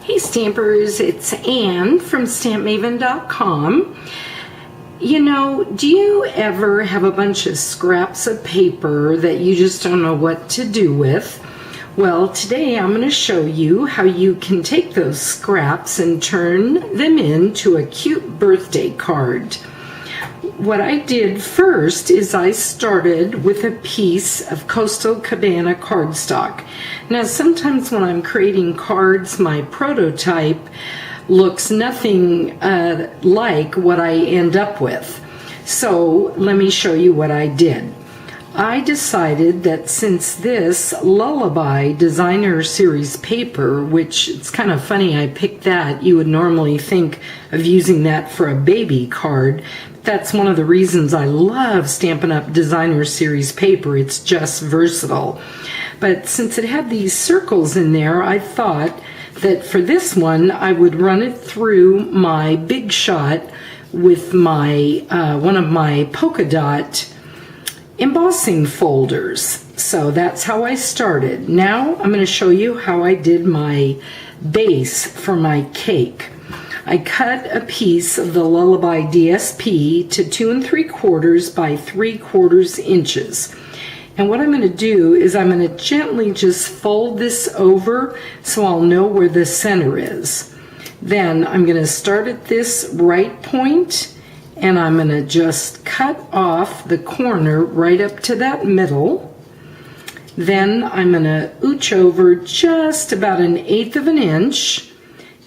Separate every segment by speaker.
Speaker 1: Hey Stampers, it's Anne from Stampmaven.com. You know, do you ever have a bunch of scraps of paper that you just don't know what to do with? Well, today I'm going to show you how you can take those scraps and turn them into a cute birthday card. What I did first is I started with a piece of Coastal Cabana cardstock. Now sometimes when I'm creating cards, my prototype looks nothing like what I end up with. So let me show you what I did. I decided that since this Lullaby Designer Series paper, which it's kind of funny I picked that, you would normally think of using that for a baby card. That's one of the reasons I love Stampin' Up! Designer Series paper. It's just versatile. But since it had these circles in there, I thought that for this one I would run it through my Big Shot with my one of my polka dot embossing folders. So that's how I started. Now I'm going to show you how I did my base for my cake. I cut a piece of the Lullaby DSP to 2 3/4 by 3/4 inches. And what I'm going to do is I'm going to gently just fold this over so I'll know where the center is. Then I'm going to start at this right point and I'm going to just cut off the corner right up to that middle. Then I'm going to ooch over just about 1/8 of an inch.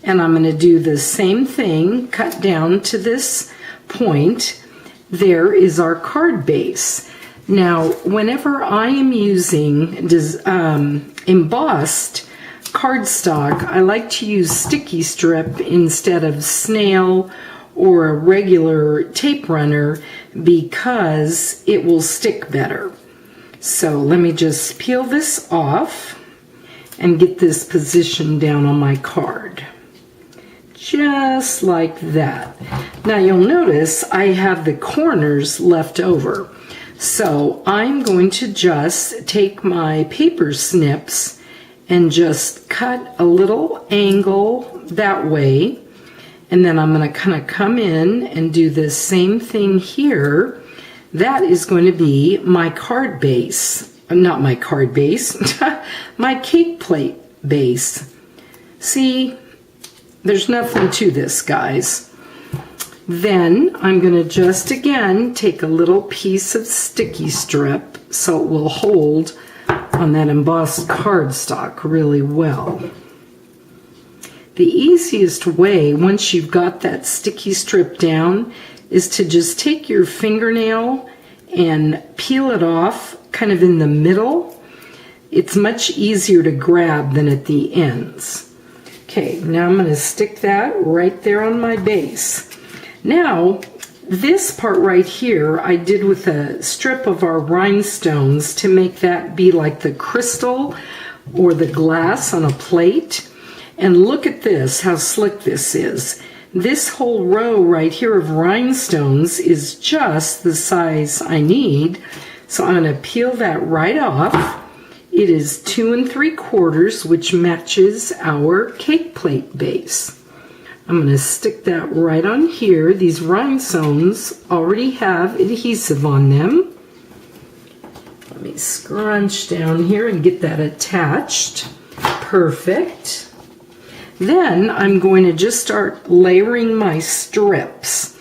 Speaker 1: And I'm going to do the same thing, cut down to this point. There is our card base. Now, whenever I am using embossed cardstock, I like to use sticky strip instead of snail or a regular tape runner because it will stick better. So let me just peel this off and get this positioned down on my card. Just like that. Now you'll notice I have the corners left over. So I'm going to just take my paper snips and just cut a little angle that way. And then I'm going to kind of come in and do the same thing here. That is going to be my card base. Not my card base, my cake plate base. See? There's nothing to this, guys. Then I'm going to just again take a little piece of sticky strip so it will hold on that embossed cardstock really well. The easiest way, once you've got that sticky strip down, is to just take your fingernail and peel it off kind of in the middle. It's much easier to grab than at the ends. Okay, now I'm going to stick that right there on my base. Now, this part right here I did with a strip of our rhinestones to make that be like the crystal or the glass on a plate. And look at this, how slick this is. This whole row right here of rhinestones is just the size I need. So I'm going to peel that right off. It is 2 3/4, which matches our cake plate base. I'm going to stick that right on here. These rhinestones already have adhesive on them. Let me scrunch down here and get that attached. Perfect. Then I'm going to just start layering my strips.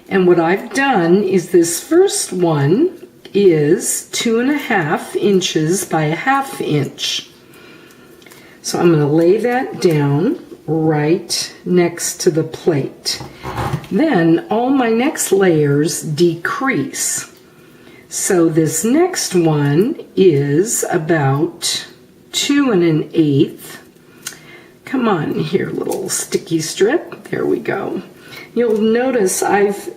Speaker 1: And what I've done is this first one is 2 1/2 inches by 1/2 inch. So I'm going to lay that down right next to the plate. Then all my next layers decrease. So this next one is about 2 1/8. Come on here, little sticky strip. There we go. You'll notice I've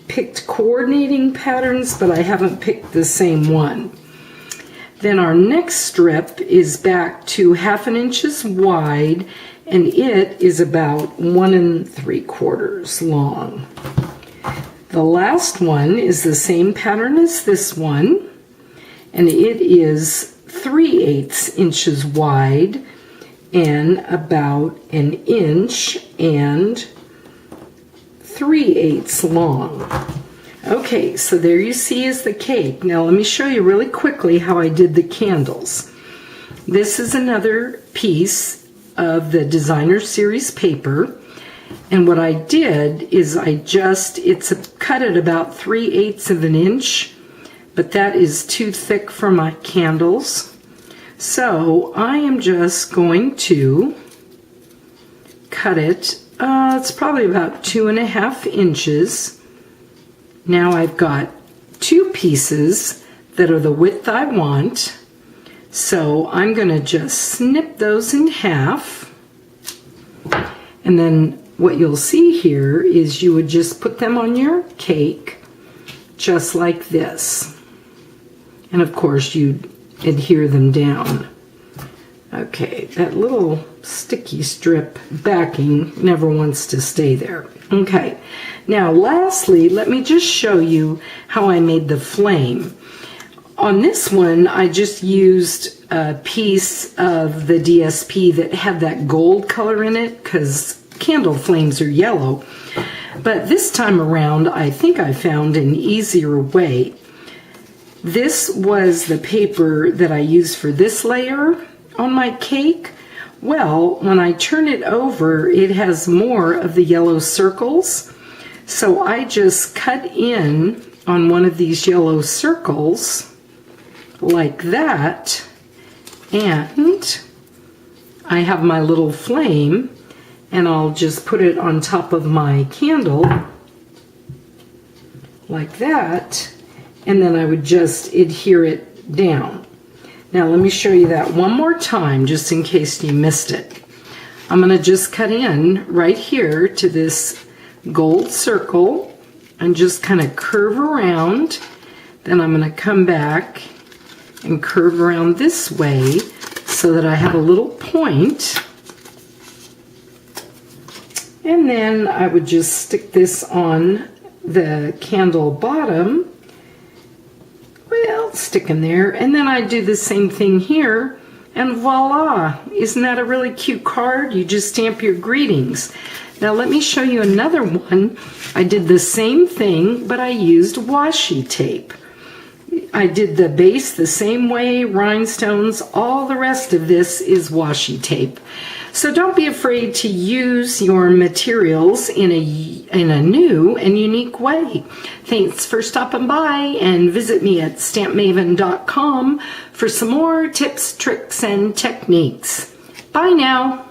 Speaker 1: picked coordinating patterns, but I haven't picked the same one. Then our next strip is back to 1/2 inch wide, and it is about 1 3/4 long. The last one is the same pattern as this one, and it is 3/8 inches wide, and about 1 3/8 long. Okay, so there you see is the cake. Now let me show you really quickly how I did the candles. This is another piece of the Designer Series paper. And what I did is it's cut at about 3/8 of an inch, but that is too thick for my candles. So I am just going to cut it, it's probably about 2.5 inches. Now I've got 2 pieces that are the width I want. So I'm going to just snip those in half. And then what you'll see here is you would just put them on your cake just like this. And of course you'd adhere them down. Okay, that little sticky strip backing never wants to stay there. Okay, now lastly, let me just show you how I made the flame. On this one, I just used a piece of the DSP that had that gold color in it because candle flames are yellow. But this time around, I think I found an easier way. This was the paper that I used for this layer on my cake. Well, when I turn it over, it has more of the yellow circles. So I just cut in on one of these yellow circles like that, and I have my little flame, and I'll just put it on top of my candle like that, and then I would just adhere it down. Now let me show you that one more time just in case you missed it. I'm going to just cut in right here to this gold circle and just kind of curve around. Then I'm going to come back and curve around this way so that I have a little point. And then I would just stick this on the candle bottom. Well, stick in there, and then I do the same thing here, and voila! Isn't that a really cute card? You just stamp your greetings. Now let me show you another one. I did the same thing, but I used washi tape. I did the base the same way, rhinestones, all the rest of this is washi tape. So don't be afraid to use your materials in a new and unique way. Thanks for stopping by, and visit me at stampmaven.com for some more tips, tricks, and techniques. Bye now.